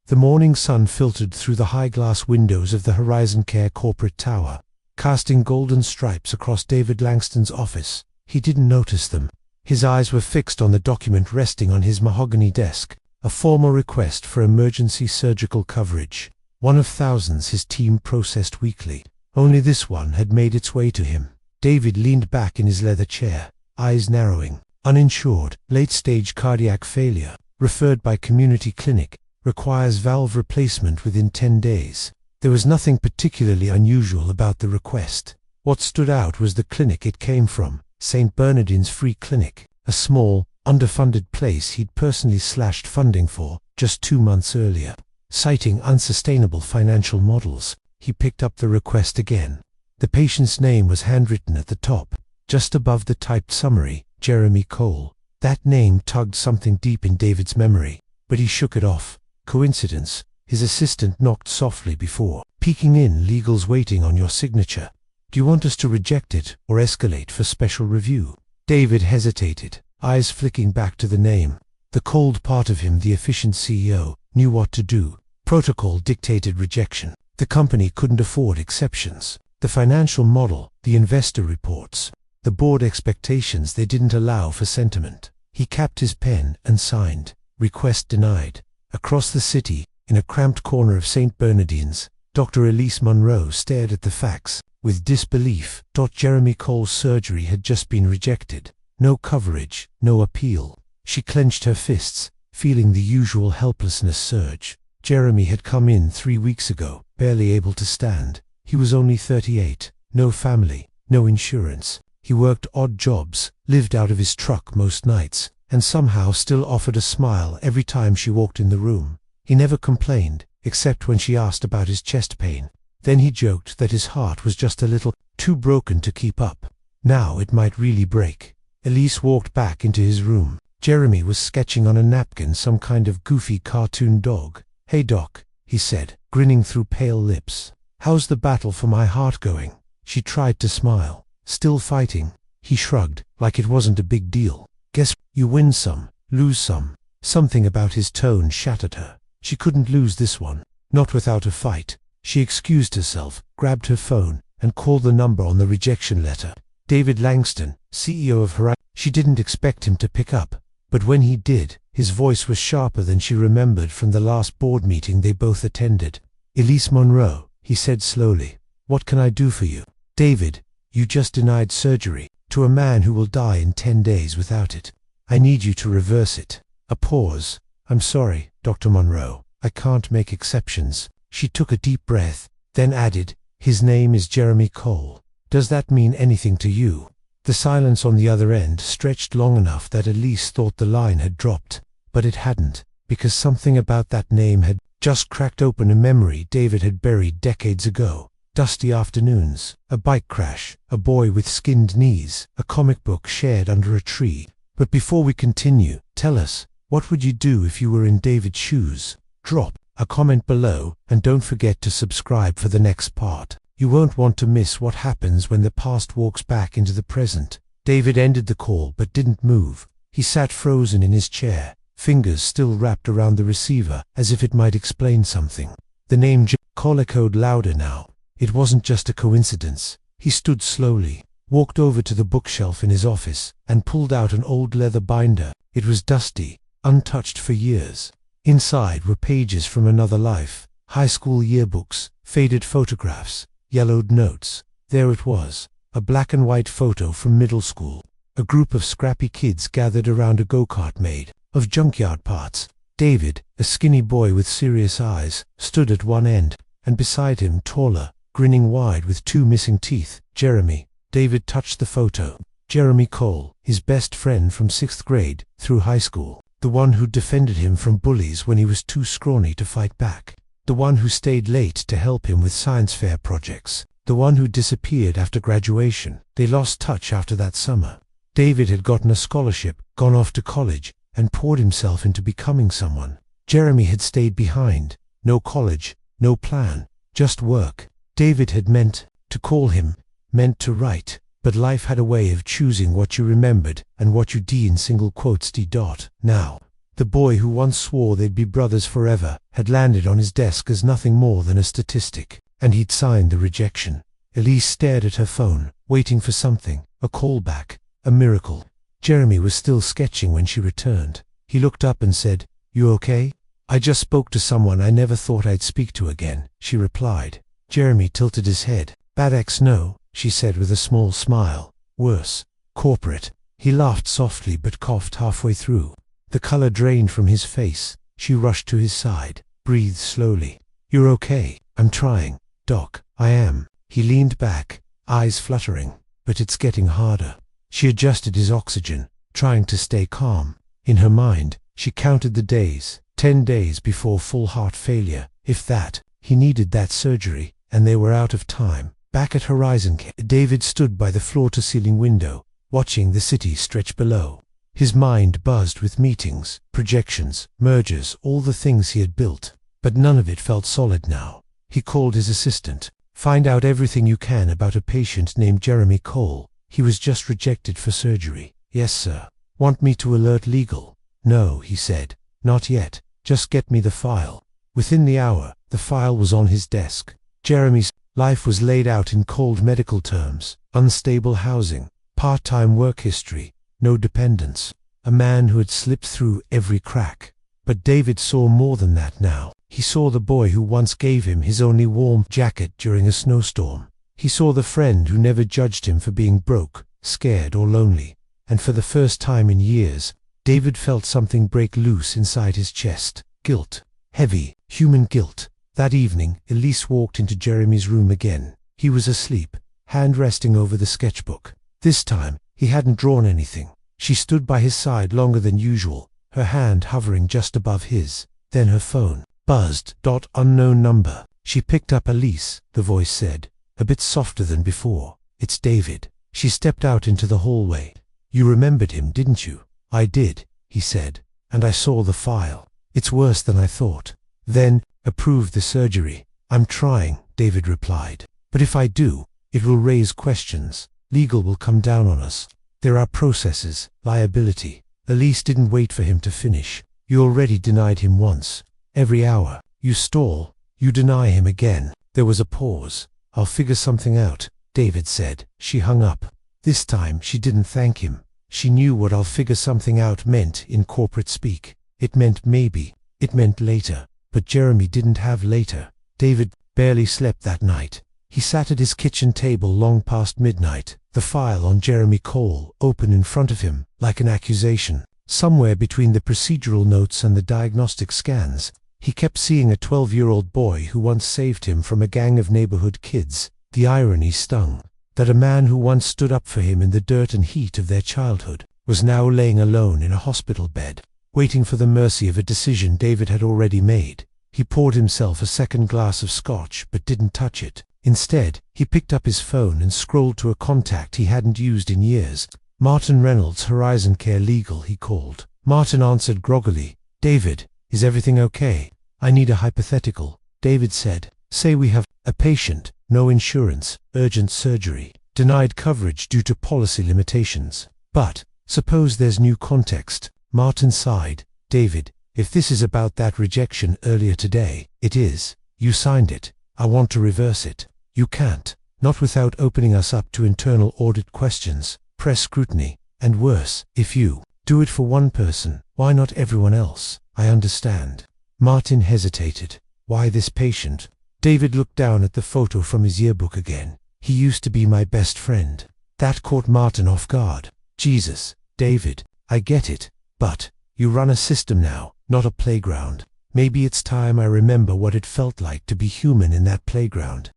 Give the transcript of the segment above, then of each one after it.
The morning sun filtered through the high glass windows of the Horizon Care corporate tower, casting golden stripes across David Langston's office. He didn't notice them. His eyes were fixed on the document resting on his mahogany desk, a formal request for emergency surgical coverage, one of thousands his team processed weekly. Only this one had made its way to him. David leaned back in his leather chair, eyes narrowing. Uninsured, late-stage cardiac failure, referred by community clinic, requires valve replacement within 10 days. There was nothing particularly unusual about the request. What stood out was the clinic it came from, St. Bernardine's Free Clinic, a small, underfunded place he'd personally slashed funding for just 2 months earlier. Citing unsustainable financial models, he picked up the request again. The patient's name was handwritten at the top, just above the typed summary, Jeremy Cole. That name tugged something deep in David's memory, but he shook it off. Coincidence? His assistant knocked softly before peeking in. Legal's waiting on your signature. Do you want us to reject it or escalate for special review? David hesitated, eyes flicking back to the name. The cold part of him, the efficient CEO, knew what to do. Protocol dictated rejection. The company couldn't afford exceptions. The financial model, the investor reports, the board expectations, they didn't allow for sentiment. He capped his pen and signed. Request denied. Across the city, in a cramped corner of St. Bernardine's, Dr. Elise Monroe stared at the facts with disbelief. Jeremy Cole's surgery had just been rejected. No coverage, no appeal. She clenched her fists, feeling the usual helplessness surge. Jeremy had come in 3 weeks ago, barely able to stand. He was only 38, no family, no insurance. He worked odd jobs, lived out of his truck most nights, and somehow still offered a smile every time she walked in the room. He never complained, except when she asked about his chest pain. Then he joked that his heart was just a little too broken to keep up. Now it might really break. Elise walked back into his room. Jeremy was sketching on a napkin some kind of goofy cartoon dog. "Hey Doc," he said, grinning through pale lips. "How's the battle for my heart going?" She tried to smile. "Still fighting." He shrugged, like it wasn't a big deal. "Guess you win some, lose some." Something about his tone shattered her. She couldn't lose this one, not without a fight. She excused herself, grabbed her phone, and called the number on the rejection letter. David Langston, CEO of Horizon. She didn't expect him to pick up, but when he did, his voice was sharper than she remembered from the last board meeting they both attended. "Elise Monroe," he said slowly. "What can I do for you?" "David, you just denied surgery to a man who will die in 10 days without it. I need you to reverse it." A pause. "I'm sorry, Dr. Monroe. I can't make exceptions." She took a deep breath, then added, "His name is Jeremy Cole. Does that mean anything to you?" The silence on the other end stretched long enough that Elise thought the line had dropped, but it hadn't, because something about that name had just cracked open a memory David had buried decades ago. Dusty afternoons, a bike crash, a boy with skinned knees, a comic book shared under a tree. "But before we continue, tell us, what would you do if you were in David's shoes?" Drop a comment below, and don't forget to subscribe for the next part. You won't want to miss what happens when the past walks back into the present. David ended the call but didn't move. He sat frozen in his chair, fingers still wrapped around the receiver as if it might explain something. The name Cole echoed louder now. It wasn't just a coincidence. He stood slowly, walked over to the bookshelf in his office, and pulled out an old leather binder. It was dusty, untouched for years. Inside were pages from another life, high school yearbooks, faded photographs, yellowed notes. There it was, a black and white photo from middle school. A group of scrappy kids gathered around a go-kart made of junkyard parts. David, a skinny boy with serious eyes, stood at one end, and beside him, taller, grinning wide with 2 missing teeth, Jeremy. David touched the photo. Jeremy Cole, his best friend from 6th grade through high school. The one who defended him from bullies when he was too scrawny to fight back. The one who stayed late to help him with science fair projects. The one who disappeared after graduation. They lost touch after that summer. David had gotten a scholarship, gone off to college, and poured himself into becoming someone. Jeremy had stayed behind. No college, no plan, just work. David had meant to call him, meant to write, but life had a way of choosing what you remembered and what you d in single quotes d dot. Now, The boy who once swore they'd be brothers forever had landed on his desk as nothing more than a statistic, and he'd signed the rejection. Elise stared at her phone, waiting for something, a callback, a miracle. Jeremy was still sketching when she returned. He looked up and said, "You okay?" "I just spoke to someone I never thought I'd speak to again," she replied. Jeremy tilted his head. "Bad ex, no," she said with a small smile. "Worse. Corporate." He laughed softly but coughed halfway through. The color drained from his face. She rushed to his side, breathed slowly. "You're okay." "I'm trying, Doc, I am." He leaned back, eyes fluttering. "But it's getting harder." She adjusted his oxygen, trying to stay calm. In her mind, she counted the days, 10 days before full heart failure, if that. He needed that surgery, and they were out of time. Back at Horizon Care, David stood by the floor-to-ceiling window, watching the city stretch below. His mind buzzed with meetings, projections, mergers, all the things he had built. But none of it felt solid now. He called his assistant. "Find out everything you can about a patient named Jeremy Cole. He was just rejected for surgery." "Yes, sir." "Want me to alert legal?" "No," he said. "Not yet. Just get me the file." Within the hour, the file was on his desk. Jeremy's life was laid out in cold medical terms: unstable housing, part-time work history, no dependents. A man who had slipped through every crack. But David saw more than that now. He saw the boy who once gave him his only warm jacket during a snowstorm. He saw the friend who never judged him for being broke, scared, or lonely. And for the first time in years, David felt something break loose inside his chest. Guilt. Heavy, human guilt. That evening, Elise walked into Jeremy's room again. He was asleep, hand resting over the sketchbook. This time, he hadn't drawn anything. She stood by his side longer than usual, her hand hovering just above his. Then her phone buzzed. Unknown number. She picked up. "Elise," the voice said, a bit softer than before. "It's David." She stepped out into the hallway. "You remembered him, didn't you?" "I did," he said, "and I saw the file. It's worse than I thought." "Then, approve the surgery." "I'm trying," David replied. "But if I do, it will raise questions. Legal will come down on us. There are processes, liability." Elise didn't wait for him to finish. "You already denied him once. Every hour, you stall, you deny him again." There was a pause. "I'll figure something out," David said. She hung up. This time she didn't thank him. She knew what "I'll figure something out" meant in corporate speak. It meant maybe. It meant later. But Jeremy didn't have later. David barely slept that night. He sat at his kitchen table long past midnight, the file on Jeremy Cole open in front of him, like an accusation. Somewhere between the procedural notes and the diagnostic scans, he kept seeing a 12-year-old boy who once saved him from a gang of neighborhood kids. The irony stung. That a man who once stood up for him in the dirt and heat of their childhood was now laying alone in a hospital bed, waiting for the mercy of a decision David had already made. He poured himself a second glass of scotch but didn't touch it. Instead, he picked up his phone and scrolled to a contact he hadn't used in years. "Martin Reynolds, Horizon Care Legal," he called. Martin answered groggily. "David, is everything okay?" "I need a hypothetical," David said. "Say we have a patient, no insurance, urgent surgery, denied coverage due to policy limitations. But suppose there's new context." Martin sighed. "David, if this is about that rejection earlier today, it is. You signed it. I want to reverse it." "You can't. Not without opening us up to internal audit questions, press scrutiny, and worse. If you do it for one person, why not everyone else?" "I understand." Martin hesitated. "Why this patient?" David looked down at the photo from his yearbook again. "He used to be my best friend." That caught Martin off guard. "Jesus, David, I get it. But you run a system now, not a playground. Maybe it's time I remember what it felt like to be human in that playground."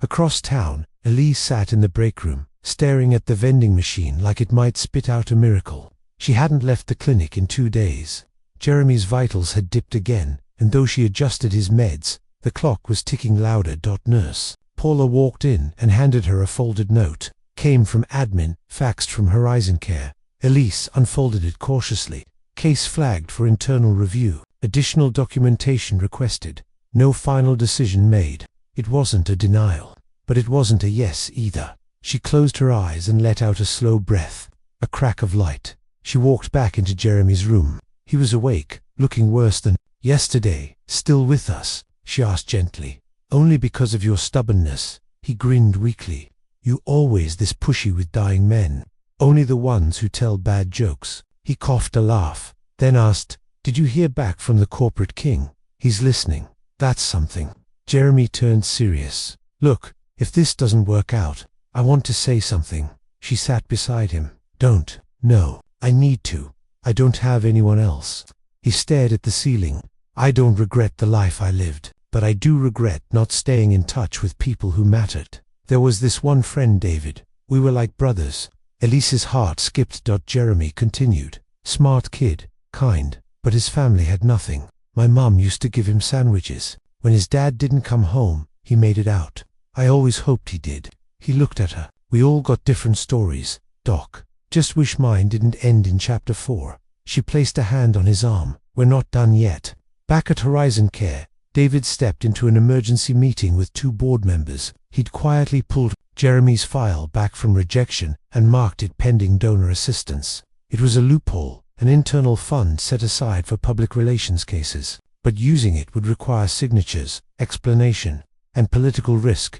Across town, Elise sat in the break room, staring at the vending machine like it might spit out a miracle. She hadn't left the clinic in 2 days. Jeremy's vitals had dipped again, and though she adjusted his meds, the clock was ticking louder. Nurse Paula walked in and handed her a folded note. Came from admin, faxed from Horizon Care. Elise unfolded it cautiously. "Case flagged for internal review. Additional documentation requested. No final decision made." It wasn't a denial, but it wasn't a yes either. She closed her eyes and let out a slow breath. A crack of light. She walked back into Jeremy's room. He was awake, looking worse than yesterday. Still with us? She asked gently. Only because of your stubbornness. He grinned weakly. You always this pushy with dying men. Only the ones who tell bad jokes. He coughed a laugh, then asked, did you hear back from the corporate king? He's listening. That's something. Jeremy turned serious. Look, if this doesn't work out, I want to say something. She sat beside him. Don't. No, I need to. I don't have anyone else. He stared at the ceiling. I don't regret the life I lived, but I do regret not staying in touch with people who mattered. There was this one friend, David. We were like brothers. Elise's heart skipped. Jeremy continued. Smart kid, kind, but his family had nothing. My mum used to give him sandwiches. When his dad didn't come home, he made it out. I always hoped he did. He looked at her. We all got different stories, Doc. Just wish mine didn't end in chapter 4. She placed a hand on his arm. We're not done yet. Back at Horizon Care, David stepped into an emergency meeting with 2 board members. He'd quietly pulled Jeremy's file back from rejection and marked it pending donor assistance. It was a loophole, an internal fund set aside for public relations cases, but using it would require signatures, explanation, and political risk.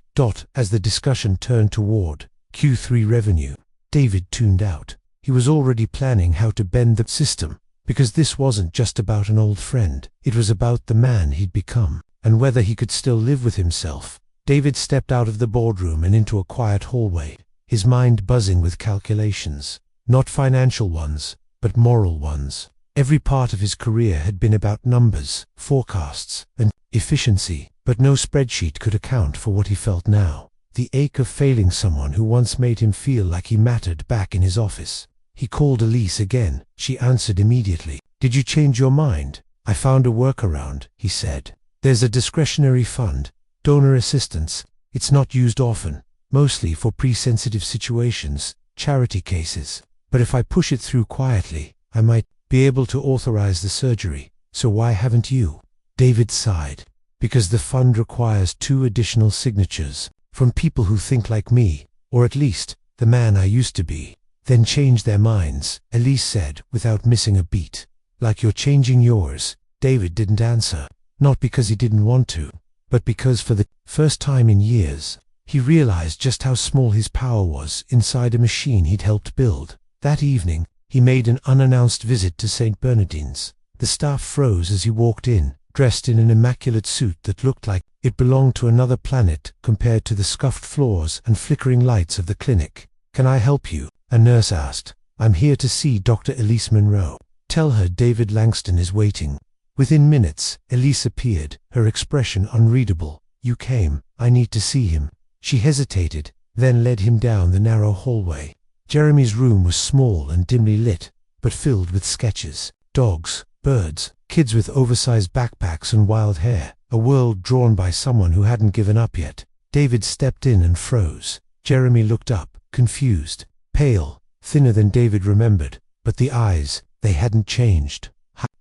As the discussion turned toward Q3 revenue, David tuned out. He was already planning how to bend the system, because this wasn't just about an old friend. It was about the man he'd become, and whether he could still live with himself. David stepped out of the boardroom and into a quiet hallway, his mind buzzing with calculations. Not financial ones, but moral ones. Every part of his career had been about numbers, forecasts, and efficiency, but no spreadsheet could account for what he felt now. The ache of failing someone who once made him feel like he mattered back in his office. He called Elise again. She answered immediately. Did you change your mind? I found a workaround, he said. There's a discretionary fund, donor assistance. It's not used often, mostly for pre-sensitive situations, charity cases. But if I push it through quietly, I might be able to authorize the surgery. So why haven't you? David sighed. Because the fund requires 2 additional signatures, from people who think like me, or at least, the man I used to be. Then change their minds, Elise said, without missing a beat. Like you're changing yours. David didn't answer, not because he didn't want to, but because for the first time in years, he realized just how small his power was inside a machine he'd helped build. That evening, he made an unannounced visit to St. Bernardine's. The staff froze as he walked in, dressed in an immaculate suit that looked like it belonged to another planet compared to the scuffed floors and flickering lights of the clinic. Can I help you? A nurse asked. I'm here to see Dr. Elise Monroe. Tell her David Langston is waiting. Within minutes, Elise appeared, her expression unreadable. You came. I need to see him. She hesitated, then led him down the narrow hallway. Jeremy's room was small and dimly lit, but filled with sketches. Dogs, birds, kids with oversized backpacks and wild hair. A world drawn by someone who hadn't given up yet. David stepped in and froze. Jeremy looked up, confused. Pale, thinner than David remembered, but the eyes, they hadn't changed.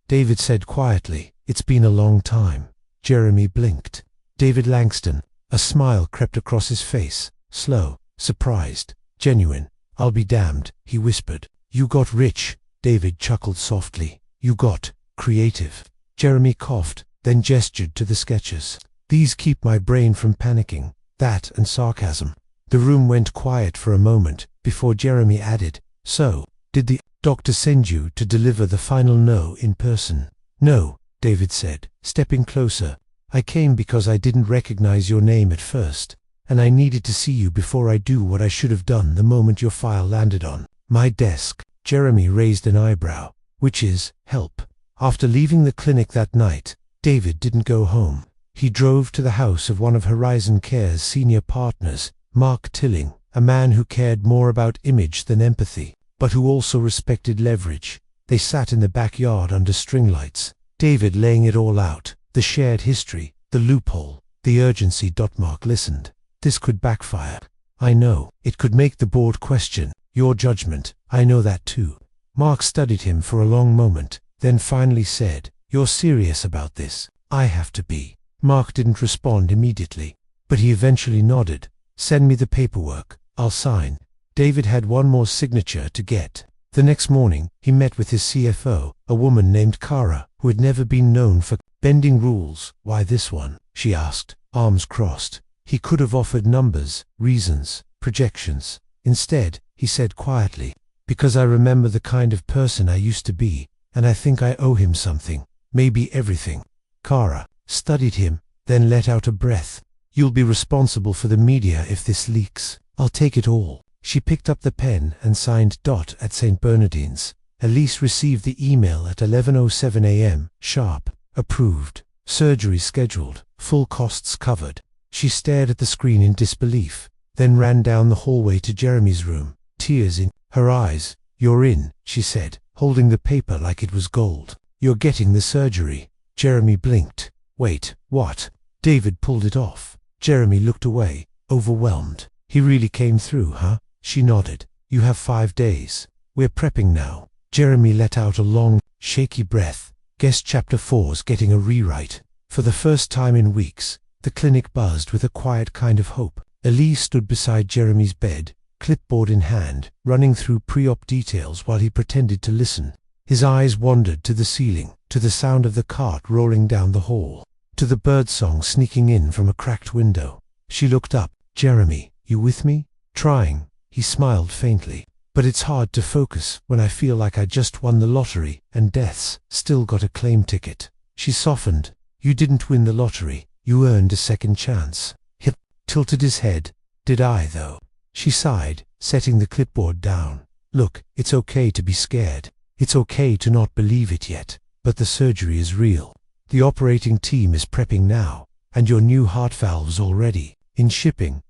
David said quietly, it's been a long time. Jeremy blinked. David Langston. A smile crept across his face, slow, surprised, genuine. I'll be damned, he whispered. You got rich. David chuckled softly. You got creative. Jeremy coughed, then gestured to the sketches. These keep my brain from panicking. That and sarcasm. The room went quiet for a moment, before Jeremy added, so, did the doctor send you to deliver the final no in person? No, David said, stepping closer. I came because I didn't recognize your name at first, and I needed to see you before I do what I should have done the moment your file landed on my desk. Jeremy raised an eyebrow, which is, help. After leaving the clinic that night, David didn't go home. He drove to the house of one of Horizon Care's senior partners, Mark Tilling, a man who cared more about image than empathy, but who also respected leverage. They sat in the backyard under string lights, David laying it all out, the shared history, the loophole, the urgency. Mark listened. This could backfire. I know. It could make the board question your judgment. I know that too. Mark studied him for a long moment, then finally said, you're serious about this? I have to be. Mark didn't respond immediately, but he eventually nodded. Send me the paperwork. I'll sign. David had one more signature to get. The next morning, he met with his CFO, a woman named Kara, who had never been known for bending rules. "Why this one?" she asked, arms crossed. He could have offered numbers, reasons, projections. Instead, he said quietly, "Because I remember the kind of person I used to be, and I think I owe him something, maybe everything." Kara studied him, then let out a breath. "You'll be responsible for the media if this leaks. I'll take it all." She picked up the pen and signed at St. Bernardine's. Elise received the email at 11:07 a.m. sharp. Approved. Surgery scheduled. Full costs covered. She stared at the screen in disbelief, then ran down the hallway to Jeremy's room, tears in her eyes. "You're in," she said, holding the paper like it was gold. "You're getting the surgery." Jeremy blinked. "Wait, what?" David pulled it off. Jeremy looked away, overwhelmed. "He really came through, huh?" She nodded. "You have 5 days. We're prepping now." Jeremy let out a long, shaky breath. Guess Chapter 4's getting a rewrite. For the first time in weeks, the clinic buzzed with a quiet kind of hope. Elise stood beside Jeremy's bed, clipboard in hand, running through pre-op details while he pretended to listen. His eyes wandered to the ceiling, to the sound of the cart rolling down the hall, to the birdsong sneaking in from a cracked window. She looked up. "Jeremy, you with me?" "Trying." He smiled faintly. "But it's hard to focus when I feel like I just won the lottery and death's still got a claim ticket." She softened. "You didn't win the lottery. You earned a second chance." He tilted his head. "Did I, though?" She sighed, setting the clipboard down. "Look, it's okay to be scared. It's okay to not believe it yet. But the surgery is real. The operating team is prepping now, and your new heart valve's already in shipping."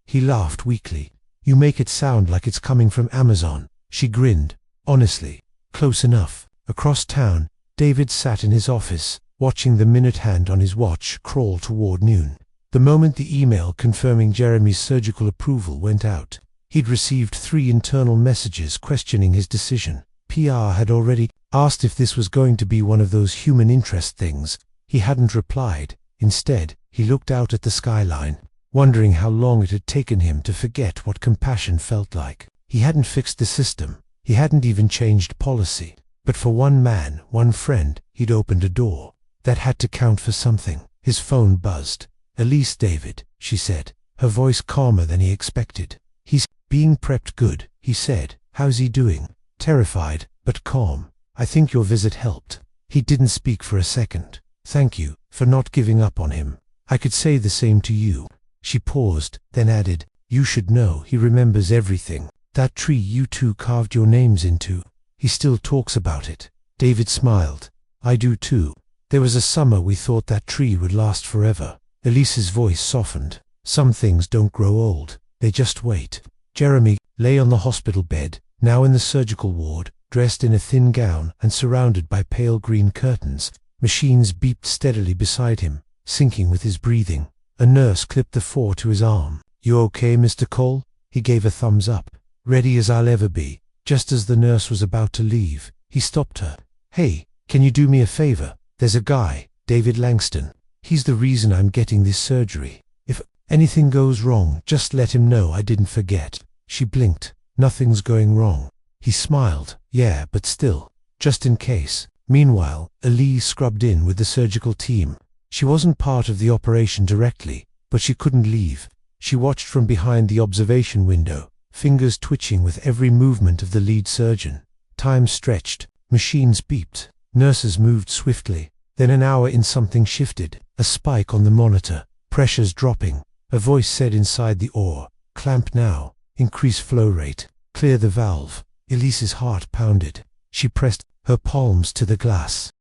He laughed weakly. "You make it sound like it's coming from Amazon." She grinned. "Honestly, close enough." Across town, David sat in his office, watching the minute hand on his watch crawl toward noon. The moment the email confirming Jeremy's surgical approval went out, he'd received 3 internal messages questioning his decision. PR had already asked if this was going to be one of those human interest things. He hadn't replied. Instead, he looked out at the skyline, wondering how long it had taken him to forget what compassion felt like. He hadn't fixed the system. He hadn't even changed policy. But for one man, one friend, he'd opened a door. That had to count for something. His phone buzzed. "Elise, David," she said, her voice calmer than he expected. "He's being prepped good," he said. "How's he doing?" "Terrified, but calm. I think your visit helped." He didn't speak for a second. "Thank you for not giving up on him. I could say the same to you." She paused, then added, "You should know he remembers everything. That tree you two carved your names into. He still talks about it." David smiled. "I do too. There was a summer we thought that tree would last forever." Elise's voice softened. "Some things don't grow old. They just wait." Jeremy lay on the hospital bed, now in the surgical ward, dressed in a thin gown and surrounded by pale green curtains. Machines beeped steadily beside him, syncing with his breathing. A nurse clipped the 4 to his arm. "You okay, Mr. Cole?" He gave a thumbs up. "Ready as I'll ever be." Just as the nurse was about to leave, he stopped her. "Hey, can you do me a favor? There's a guy, David Langston. He's the reason I'm getting this surgery. If anything goes wrong, just let him know I didn't forget." She blinked. "Nothing's going wrong." He smiled. "Yeah, but still, just in case." Meanwhile, Elise scrubbed in with the surgical team. She wasn't part of the operation directly, but she couldn't leave. She watched from behind the observation window, fingers twitching with every movement of the lead surgeon. Time stretched. Machines beeped. Nurses moved swiftly. Then an hour in, something shifted. A spike on the monitor. Pressures dropping. A voice said inside the oar, "Clamp now. Increase flow rate. Clear the valve." Elise's heart pounded. She pressed her palms to the glass.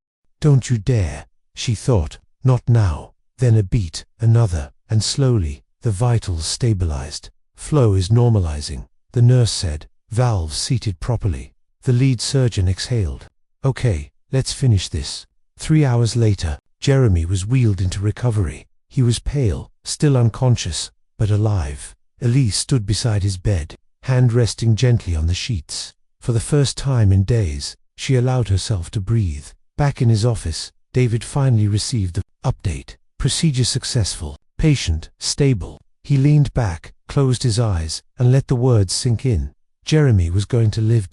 "Don't you dare," she thought. "Not now." Then a beat, another, and slowly, the vitals stabilized. "Flow is normalizing," the nurse said. "Valves seated properly." The lead surgeon exhaled. "Okay, let's finish this." 3 hours later, Jeremy was wheeled into recovery. He was pale, still unconscious, but alive. Elise stood beside his bed, hand resting gently on the sheets. For the first time in days, she allowed herself to breathe. Back in his office, David finally received the update. Procedure successful. Patient stable. He leaned back, closed his eyes, and let the words sink in. Jeremy was going to live.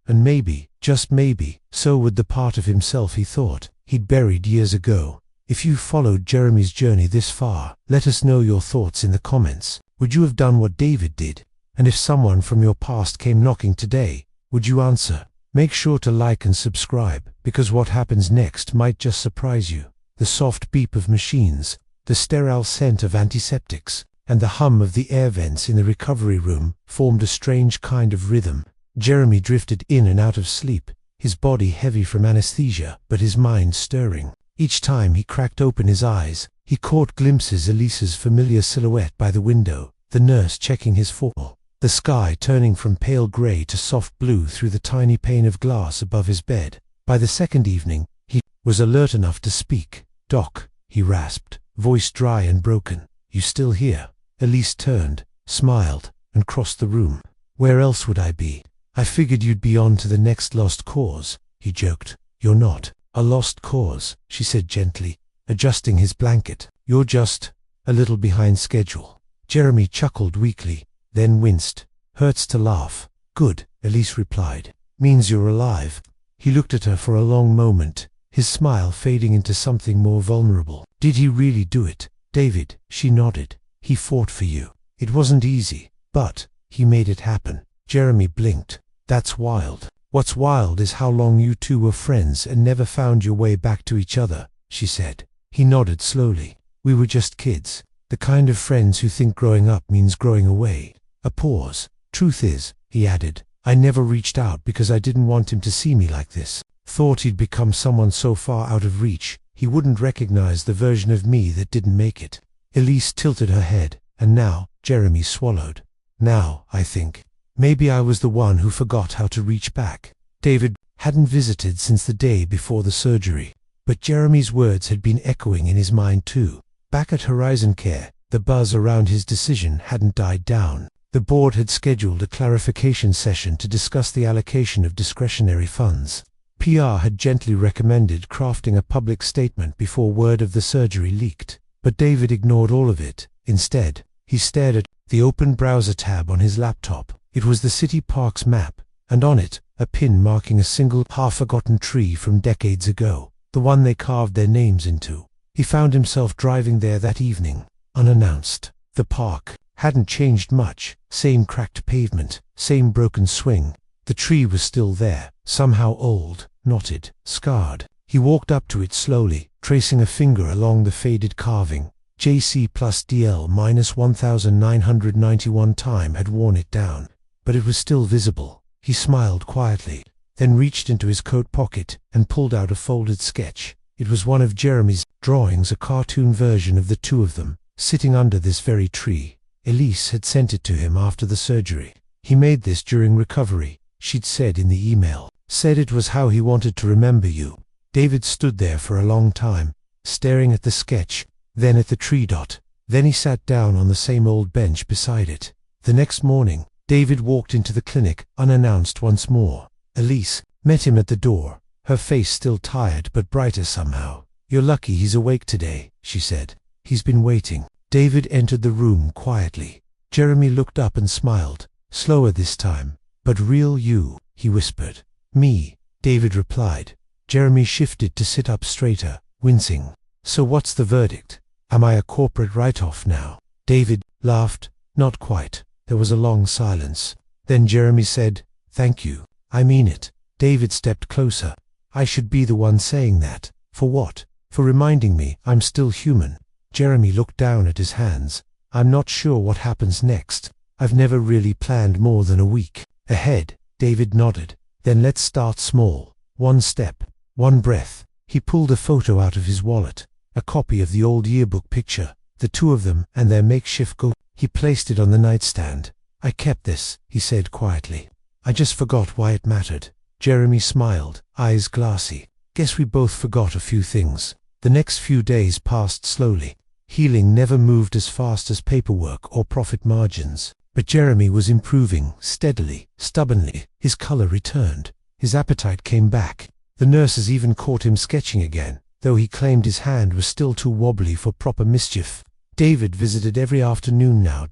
And maybe, just maybe, so would the part of himself he thought he'd buried years ago. If you followed Jeremy's journey this far, let us know your thoughts in the comments. Would you have done what David did? And if someone from your past came knocking today, would you answer? Make sure to like and subscribe, because what happens next might just surprise you. The soft beep of machines, the sterile scent of antiseptics, and the hum of the air vents in the recovery room formed a strange kind of rhythm. Jeremy drifted in and out of sleep, his body heavy from anesthesia, but his mind stirring. Each time he cracked open his eyes, he caught glimpses of Elise's familiar silhouette by the window, the nurse checking his fall, the sky turning from pale grey to soft blue through the tiny pane of glass above his bed. By the second evening, he was alert enough to speak. "Doc," he rasped, voice dry and broken. "You still here?" Elise turned, smiled, and crossed the room. "Where else would I be?" "I figured you'd be on to the next lost cause," he joked. "You're not a lost cause," she said gently, adjusting his blanket. "You're just a little behind schedule." Jeremy chuckled weakly, then winced. "Hurts to laugh." "Good," Elise replied. "Means you're alive." He looked at her for a long moment, his smile fading into something more vulnerable. "Did he really do it, David?" She nodded. "He fought for you. It wasn't easy, but he made it happen." Jeremy blinked. "That's wild." "What's wild is how long you two were friends and never found your way back to each other," she said. He nodded slowly. "We were just kids, the kind of friends who think growing up means growing away." A pause. "Truth is," he added, "I never reached out because I didn't want him to see me like this. Thought he'd become someone so far out of reach, he wouldn't recognize the version of me that didn't make it." Elise tilted her head, and now, Jeremy swallowed. "Now, I think, maybe I was the one who forgot how to reach back." David hadn't visited since the day before the surgery, but Jeremy's words had been echoing in his mind too. Back at Horizon Care, the buzz around his decision hadn't died down. The board had scheduled a clarification session to discuss the allocation of discretionary funds. PR had gently recommended crafting a public statement before word of the surgery leaked, but David ignored all of it. Instead, he stared at the open browser tab on his laptop. It was the city parks map, and on it, a pin marking a single half-forgotten tree from decades ago, the one they carved their names into. He found himself driving there that evening, unannounced. The park hadn't changed much, same cracked pavement, same broken swing. The tree was still there, somehow old, knotted, scarred. He walked up to it slowly, tracing a finger along the faded carving. JC plus DL minus 1991 time had worn it down, but it was still visible. He smiled quietly, then reached into his coat pocket and pulled out a folded sketch. It was one of Jeremy's drawings, a cartoon version of the two of them, sitting under this very tree. Elise had sent it to him after the surgery. "He made this during recovery," she'd said in the email. "Said it was how he wanted to remember you." David stood there for a long time, staring at the sketch, then at the tree dot. Then he sat down on the same old bench beside it. The next morning, David walked into the clinic, unannounced once more. Elise met him at the door, her face still tired but brighter somehow. "You're lucky he's awake today," she said. "He's been waiting." David entered the room quietly. Jeremy looked up and smiled, slower this time. "But real you," he whispered. "Me," David replied. Jeremy shifted to sit up straighter, wincing. "So what's the verdict? Am I a corporate write-off now?" David laughed. "Not quite." There was a long silence. Then Jeremy said, "Thank you. I mean it." David stepped closer. "I should be the one saying that." "For what?" "For reminding me I'm still human." Jeremy looked down at his hands. "I'm not sure what happens next. I've never really planned more than a week ahead." David nodded. "Then let's start small. One step, one breath." He pulled a photo out of his wallet, a copy of the old yearbook picture, the two of them and their makeshift go. He placed it on the nightstand. "I kept this," he said quietly. "I just forgot why it mattered." Jeremy smiled, eyes glassy. "Guess we both forgot a few things." The next few days passed slowly. Healing never moved as fast as paperwork or profit margins. But Jeremy was improving, steadily, stubbornly. His color returned. His appetite came back. The nurses even caught him sketching again, though he claimed his hand was still too wobbly for proper mischief. David visited every afternoon now.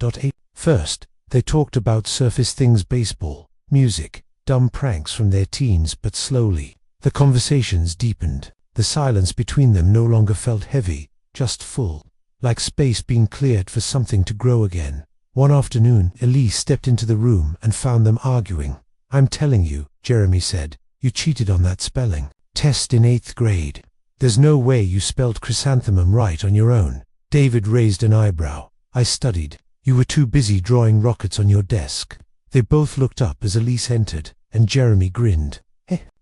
First, they talked about surface things, baseball, music, dumb pranks from their teens, but slowly, the conversations deepened. The silence between them no longer felt heavy, just full, like space being cleared for something to grow again. One afternoon, Elise stepped into the room and found them arguing. "I'm telling you," Jeremy said, "you cheated on that spelling test in 8th grade. There's no way you spelled chrysanthemum right on your own." David raised an eyebrow. "I studied. You were too busy drawing rockets on your desk." They both looked up as Elise entered, and Jeremy grinned.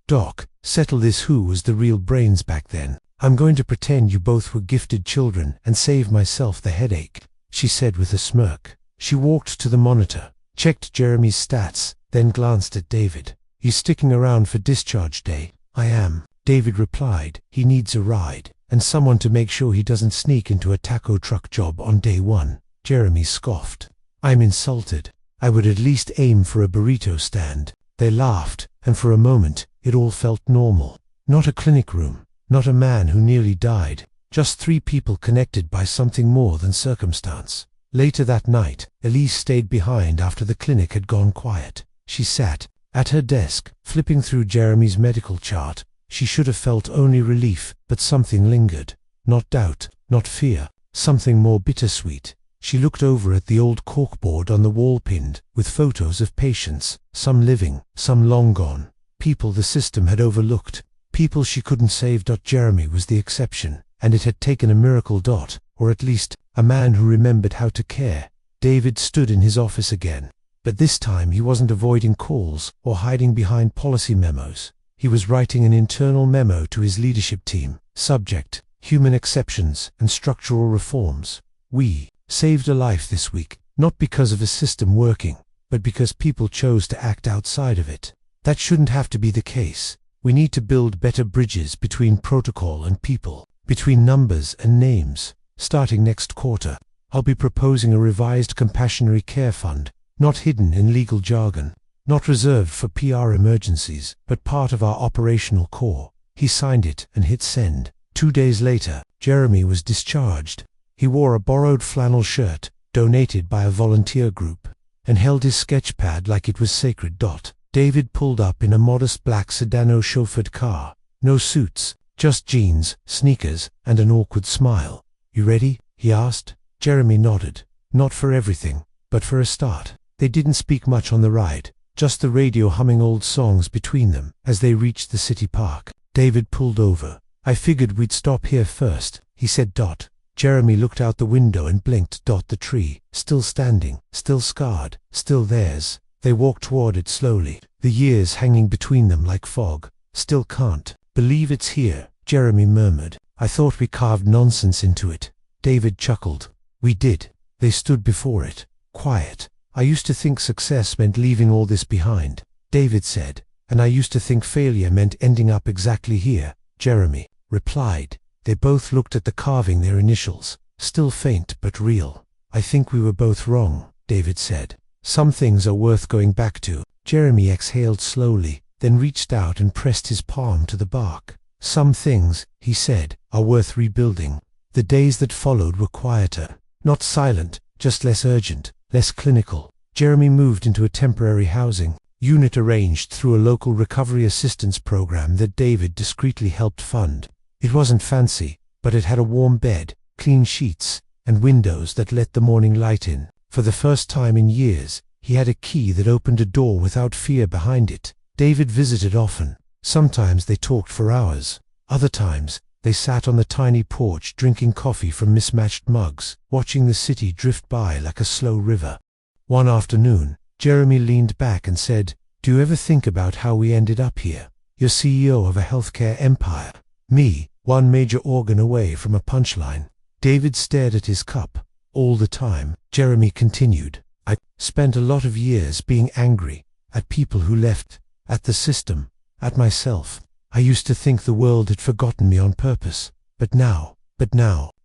"Doc, settle this. Who was the real brains back then? I'm going to pretend you both were gifted children and save myself the headache," she said with a smirk. She walked to the monitor, checked Jeremy's stats, then glanced at David. "You sticking around for discharge day?" "I am," David replied. "He needs a ride, and someone to make sure he doesn't sneak into a taco truck job on day one." Jeremy scoffed. "I'm insulted. I would at least aim for a burrito stand." They laughed, and for a moment, it all felt normal. Not a clinic room, not a man who nearly died, just 3 people connected by something more than circumstance. Later that night, Elise stayed behind after the clinic had gone quiet. She sat at her desk, flipping through Jeremy's medical chart. She should have felt only relief, but something lingered. Not doubt, not fear, something more bittersweet. She looked over at the old corkboard on the wall pinned, with photos of patients, some living, some long gone. People the system had overlooked, people she couldn't save. Jeremy was the exception, and it had taken a miracle. Or at least, a man who remembered how to care. David stood in his office again. But this time he wasn't avoiding calls or hiding behind policy memos. He was writing an internal memo to his leadership team. Subject: human exceptions and structural reforms. "We saved a life this week, not because of a system working, but because people chose to act outside of it. That shouldn't have to be the case. We need to build better bridges between protocol and people, between numbers and names. Starting next quarter, I'll be proposing a revised compassionary care fund, not hidden in legal jargon, not reserved for PR emergencies, but part of our operational core." He signed it and hit send. 2 days later, Jeremy was discharged. He wore a borrowed flannel shirt, donated by a volunteer group, and held his sketch pad like it was sacred. David pulled up in a modest black Sedano-chauffeured car. No suits, just jeans, sneakers, and an awkward smile. "You ready?" he asked. Jeremy nodded. Not for everything, but for a start. They didn't speak much on the ride, just the radio humming old songs between them. As they reached the city park, David pulled over. "I figured we'd stop here first," he said. Jeremy looked out the window and blinked. The tree, still standing, still scarred, still theirs. They walked toward it slowly, the years hanging between them like fog. "Still can't believe it's here," Jeremy murmured. "I thought we carved nonsense into it." David chuckled. "We did." They stood before it, quiet. "I used to think success meant leaving all this behind," David said. "And I used to think failure meant ending up exactly here," Jeremy replied. They both looked at the carving, their initials, still faint but real. "I think we were both wrong," David said. "Some things are worth going back to." Jeremy exhaled slowly, then reached out and pressed his palm to the bark. "Some things," he said, "are worth rebuilding." The days that followed were quieter. Not silent, just less urgent, less clinical. Jeremy moved into a temporary housing unit arranged through a local recovery assistance program that David discreetly helped fund. It wasn't fancy, but it had a warm bed, clean sheets, and windows that let the morning light in. For the first time in years, he had a key that opened a door without fear behind it. David visited often. Sometimes they talked for hours. Other times, they sat on the tiny porch drinking coffee from mismatched mugs, watching the city drift by like a slow river. One afternoon, Jeremy leaned back and said, "Do you ever think about how we ended up here? You're CEO of a healthcare empire. Me, one major organ away from a punchline." David stared at his cup. "All the time," Jeremy continued, "I spent a lot of years being angry at people who left, at the system, at myself. I used to think the world had forgotten me on purpose. But now,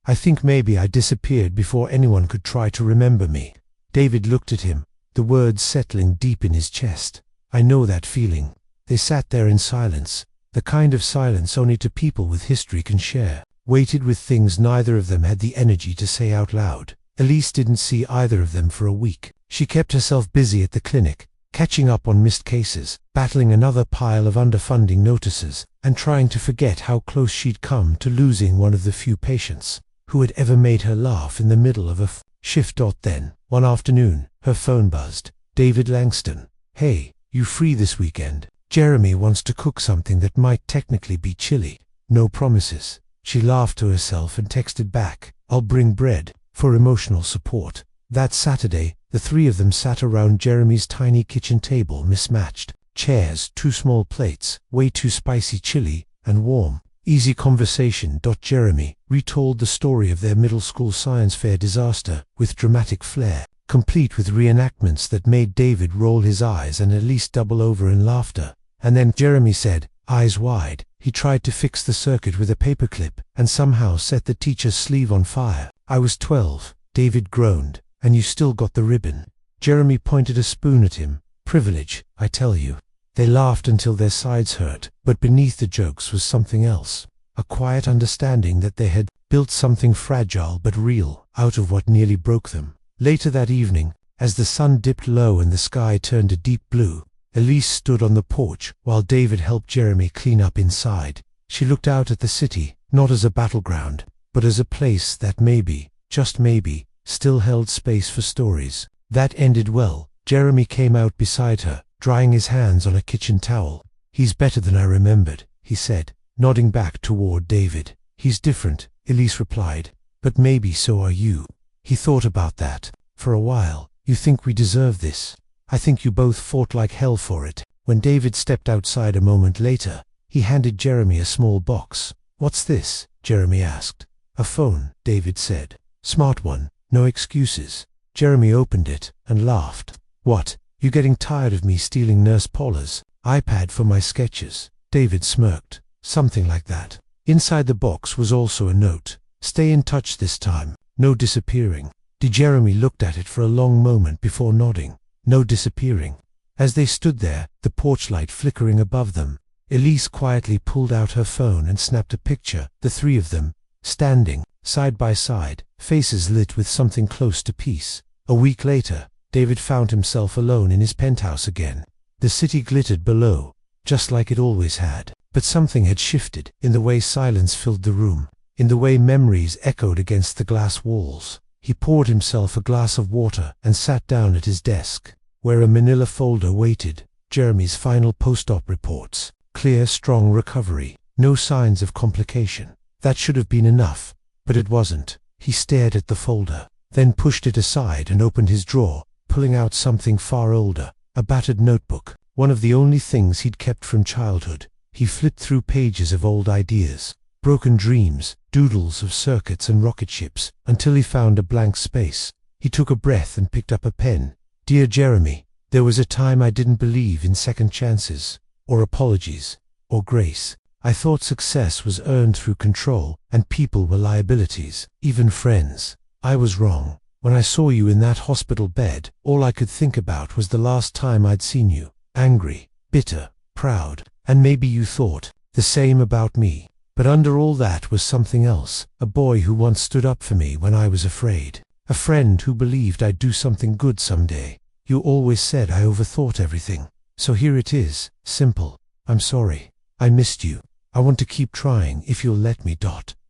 I think maybe I disappeared before anyone could try to remember me." David looked at him, the words settling deep in his chest. "I know that feeling." They sat there in silence, the kind of silence only two people with history can share, weighted with things neither of them had the energy to say out loud. Elise didn't see either of them for a week. She kept herself busy at the clinic, catching up on missed cases, battling another pile of underfunding notices, and trying to forget how close she'd come to losing one of the few patients who had ever made her laugh in the middle of a shift. Then, one afternoon, her phone buzzed. David Langston. Hey, you free this weekend? Jeremy wants to cook something that might technically be chili. No promises. She laughed to herself and texted back, I'll bring bread, for emotional support. That Saturday, the three of them sat around Jeremy's tiny kitchen table, mismatched chairs, 2 small plates, way too spicy chili, and warm, easy conversation. Jeremy retold the story of their middle school science fair disaster with dramatic flair, complete with reenactments that made David roll his eyes and at least double over in laughter. And then Jeremy said, eyes wide, he tried to fix the circuit with a paperclip and somehow set the teacher's sleeve on fire. I was 12, David groaned. And you still got the ribbon. Jeremy pointed a spoon at him. Privilege, I tell you. They laughed until their sides hurt, but beneath the jokes was something else. A quiet understanding that they had built something fragile but real out of what nearly broke them. Later that evening, as the sun dipped low and the sky turned a deep blue, Elise stood on the porch while David helped Jeremy clean up inside. She looked out at the city, not as a battleground, but as a place that maybe, just maybe, still held space for stories. That ended well. Jeremy came out beside her, drying his hands on a kitchen towel. He's better than I remembered, he said, nodding back toward David. He's different, Elise replied, but maybe so are you. He thought about that. For a while. You think we deserve this? I think you both fought like hell for it. When David stepped outside a moment later, he handed Jeremy a small box. What's this? Jeremy asked. A phone, David said. Smart one. No excuses. Jeremy opened it and laughed. What, you getting tired of me stealing Nurse Paula's iPad for my sketches? David smirked. Something like that. Inside the box was also a note. Stay in touch this time. No disappearing. Jeremy looked at it for a long moment before nodding. No disappearing. As they stood there, the porch light flickering above them, Elise quietly pulled out her phone and snapped a picture, the three of them, standing, side by side, faces lit with something close to peace. A week later, David found himself alone in his penthouse again. The city glittered below, just like it always had, but something had shifted in the way silence filled the room, in the way memories echoed against the glass walls. He poured himself a glass of water and sat down at his desk, where a manila folder waited, Jeremy's final post-op reports, clear, strong recovery, no signs of complication. That should have been enough. But it wasn't. He stared at the folder, then pushed it aside and opened his drawer, pulling out something far older, a battered notebook, one of the only things he'd kept from childhood. He flipped through pages of old ideas, broken dreams, doodles of circuits and rocket ships, until he found a blank space. He took a breath and picked up a pen. Dear Jeremy, there was a time I didn't believe in second chances, or apologies, or grace. I thought success was earned through control, and people were liabilities, even friends. I was wrong. When I saw you in that hospital bed, all I could think about was the last time I'd seen you. Angry, bitter, proud, and maybe you thought the same about me. But under all that was something else, a boy who once stood up for me when I was afraid. A friend who believed I'd do something good someday. You always said I overthought everything. So here it is, simple. I'm sorry. I missed you. I want to keep trying if you'll let me.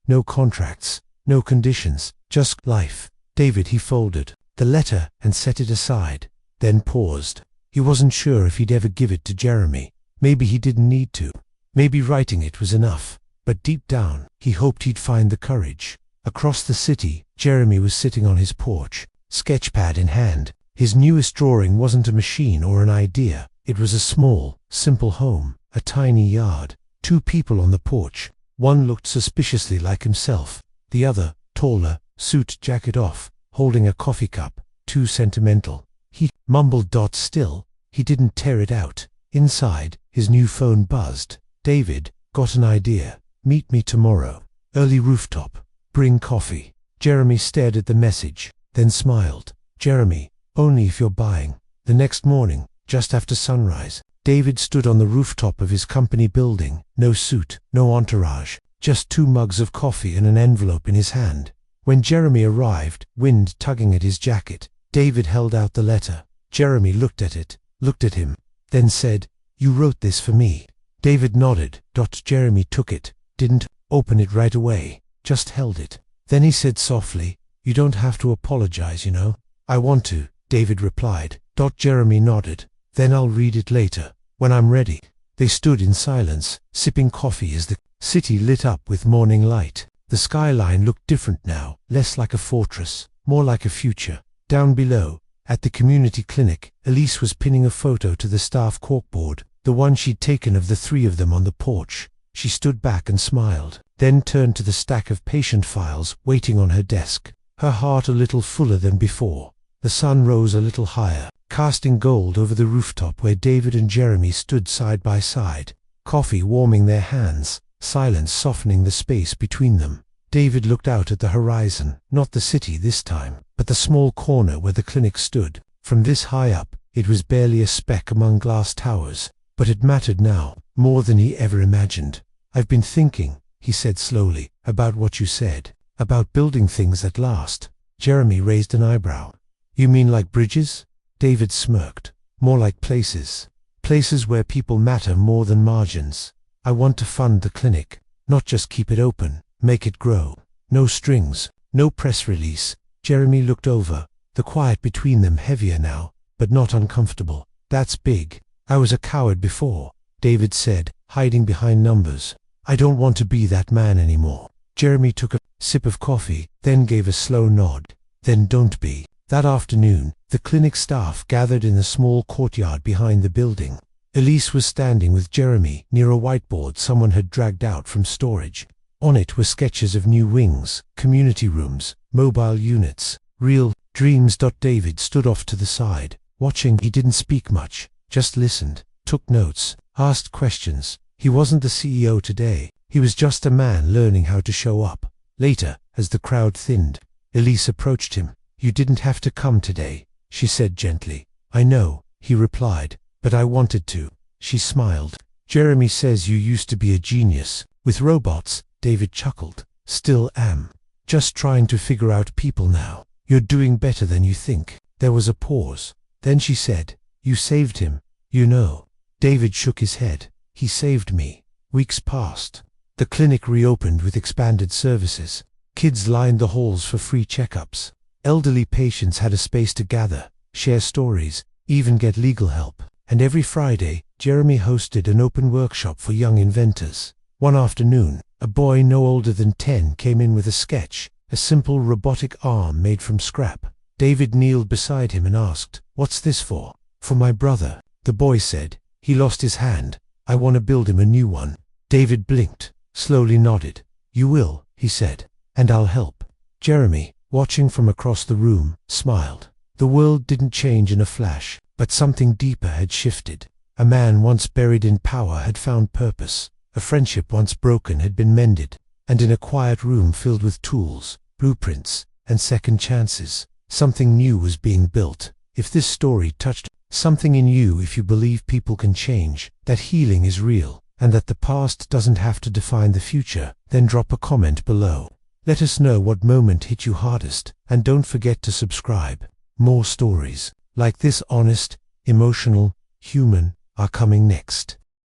No contracts, no conditions, just life. David, he folded the letter and set it aside, then paused. He wasn't sure if he'd ever give it to Jeremy. Maybe he didn't need to. Maybe writing it was enough. But deep down, he hoped he'd find the courage. Across the city, Jeremy was sitting on his porch, sketchpad in hand. His newest drawing wasn't a machine or an idea. It was a small, simple home, a tiny yard. 2 people on the porch. One looked suspiciously like himself. The other, taller, suit jacket off, holding a coffee cup. Too sentimental. He mumbled. Still, he didn't tear it out. Inside, his new phone buzzed. David, got an idea. Meet me tomorrow. Early rooftop. Bring coffee. Jeremy stared at the message, then smiled. Jeremy, only if you're buying. The next morning, just after sunrise, David stood on the rooftop of his company building. No suit, no entourage, just 2 mugs of coffee and an envelope in his hand. When Jeremy arrived, wind tugging at his jacket, David held out the letter. Jeremy looked at it, looked at him, then said, "You wrote this for me." David nodded. Jeremy took it, didn't open it right away, just held it. Then he said softly, "You don't have to apologize, you know." "I want to," David replied. Jeremy nodded. "Then I'll read it later, when I'm ready." They stood in silence, sipping coffee as the city lit up with morning light. The skyline looked different now, less like a fortress, more like a future. Down below, at the community clinic, Elise was pinning a photo to the staff corkboard, the one she'd taken of the three of them on the porch. She stood back and smiled, then turned to the stack of patient files waiting on her desk, her heart a little fuller than before. The sun rose a little higher, casting gold over the rooftop where David and Jeremy stood side by side, coffee warming their hands, silence softening the space between them. David looked out at the horizon, not the city this time, but the small corner where the clinic stood. From this high up, it was barely a speck among glass towers, but it mattered now, more than he ever imagined. "I've been thinking," he said slowly, "about what you said, about building things that last." Jeremy raised an eyebrow. "You mean like bridges?" David smirked. "More like places. Places where people matter more than margins. I want to fund the clinic, not just keep it open, make it grow. No strings, no press release." Jeremy looked over, the quiet between them heavier now, but not uncomfortable. "That's big. I was a coward before," David said, hiding behind numbers. "I don't want to be that man anymore." Jeremy took a sip of coffee, then gave a slow nod. "Then don't be." That afternoon, the clinic staff gathered in the small courtyard behind the building. Elise was standing with Jeremy near a whiteboard someone had dragged out from storage. On it were sketches of new wings, community rooms, mobile units, real dreams. David stood off to the side, watching. He didn't speak much, just listened, took notes, asked questions. He wasn't the CEO today, he was just a man learning how to show up. Later, as the crowd thinned, Elise approached him. "You didn't have to come today," she said gently. "I know," he replied, "but I wanted to." She smiled. "Jeremy says you used to be a genius. With robots," David chuckled. "Still am. Just trying to figure out people now. You're doing better than you think." There was a pause. Then she said, "You saved him, you know." David shook his head. "He saved me." Weeks passed. The clinic reopened with expanded services. Kids lined the halls for free checkups. Elderly patients had a space to gather, share stories, even get legal help. And every Friday, Jeremy hosted an open workshop for young inventors. One afternoon, a boy no older than 10 came in with a sketch, a simple robotic arm made from scrap. David kneeled beside him and asked, "What's this for?" "For my brother," the boy said. "He lost his hand. I want to build him a new one." David blinked, slowly nodded. "You will," he said, "and I'll help." Jeremy, watching from across the room, smiled. The world didn't change in a flash, but something deeper had shifted. A man once buried in power had found purpose. A friendship once broken had been mended. And in a quiet room filled with tools, blueprints, and second chances, something new was being built. If this story touched something in you, if you believe people can change, that healing is real, and that the past doesn't have to define the future, then drop a comment below. Let us know what moment hit you hardest, and don't forget to subscribe. More stories like this, honest, emotional, human, are coming next.